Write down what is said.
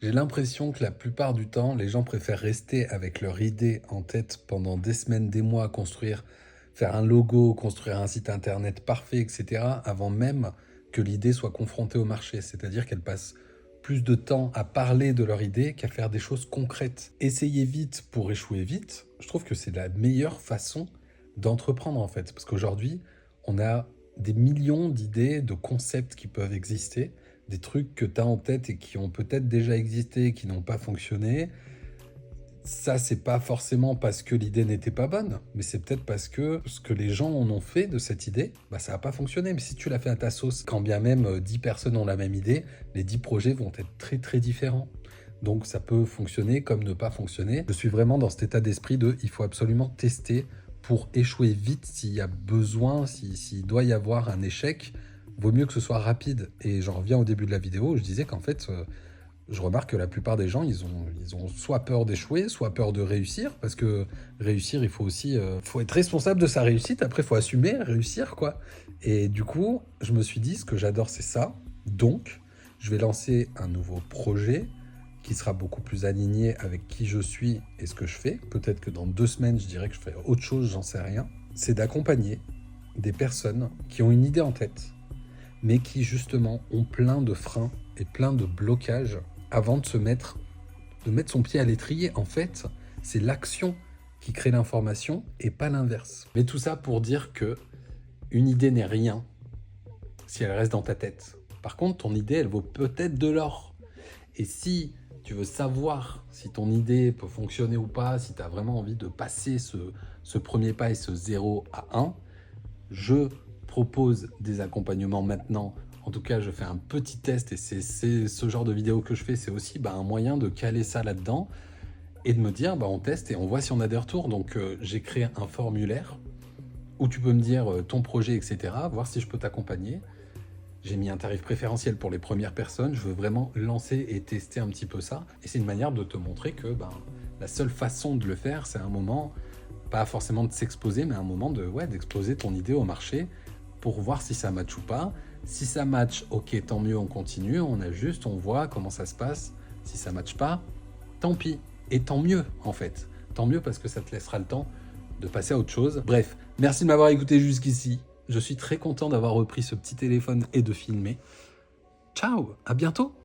J'ai l'impression que la plupart du temps, les gens préfèrent rester avec leur idée en tête pendant des semaines, des mois à construire, faire un logo, construire un site internet parfait, etc., avant même que l'idée soit confrontée au marché. C'est-à-dire qu'elles passent plus de temps à parler de leur idée qu'à faire des choses concrètes. Essayer vite pour échouer vite, je trouve que c'est la meilleure façon d'entreprendre en fait. Parce qu'aujourd'hui, on a des millions d'idées, de concepts qui peuvent exister, des trucs que tu as en tête et qui ont peut-être déjà existé, qui n'ont pas fonctionné. Ça, c'est pas forcément parce que l'idée n'était pas bonne, mais c'est peut-être parce que ce que les gens en ont fait de cette idée, bah, ça n'a pas fonctionné. Mais si tu l'as fait à ta sauce, quand bien même 10 personnes ont la même idée, les 10 projets vont être très très différents. Donc ça peut fonctionner comme ne pas fonctionner. Je suis vraiment dans cet état d'esprit de il faut absolument tester pour échouer vite s'il y a besoin, s'il doit y avoir un échec, vaut mieux que ce soit rapide. Et j'en reviens au début de la vidéo où je disais qu'en fait, je remarque que la plupart des gens, ils ont soit peur d'échouer, soit peur de réussir, parce que réussir, il faut aussi, faut être responsable de sa réussite. Après, il faut assumer, réussir, quoi. Et du coup, je me suis dit, ce que j'adore, c'est ça. Donc, je vais lancer un nouveau projet qui sera beaucoup plus aligné avec qui je suis et ce que je fais. Peut-être que dans 2 semaines, je dirais que je ferai autre chose, j'en sais rien. C'est d'accompagner des personnes qui ont une idée en tête, mais qui justement ont plein de freins et plein de blocages avant de mettre son pied à l'étrier. En fait, c'est l'action qui crée l'information et pas l'inverse. Mais tout ça pour dire que une idée n'est rien si elle reste dans ta tête. Par contre, ton idée, elle vaut peut-être de l'or. Et si tu veux savoir si ton idée peut fonctionner ou pas, si tu as vraiment envie de passer ce premier pas et ce 0 à 1, je propose des accompagnements maintenant. En tout cas, je fais un petit test et c'est ce genre de vidéo que je fais. C'est aussi un moyen de caler ça là-dedans et de me dire, on teste et on voit si on a des retours. Donc, j'ai créé un formulaire où tu peux me dire ton projet, etc., voir si je peux t'accompagner. J'ai mis un tarif préférentiel pour les premières personnes. Je veux vraiment lancer et tester un petit peu ça. Et c'est une manière de te montrer que la seule façon de le faire, c'est un moment, pas forcément de s'exposer, mais un moment d'exposer ton idée au marché pour voir si ça match ou pas. Si ça match, ok, tant mieux, on continue, on ajuste, on voit comment ça se passe. Si ça match pas, tant pis. Et tant mieux, en fait. Tant mieux parce que ça te laissera le temps de passer à autre chose. Bref, merci de m'avoir écouté jusqu'ici. Je suis très content d'avoir repris ce petit téléphone et de filmer. Ciao, à bientôt!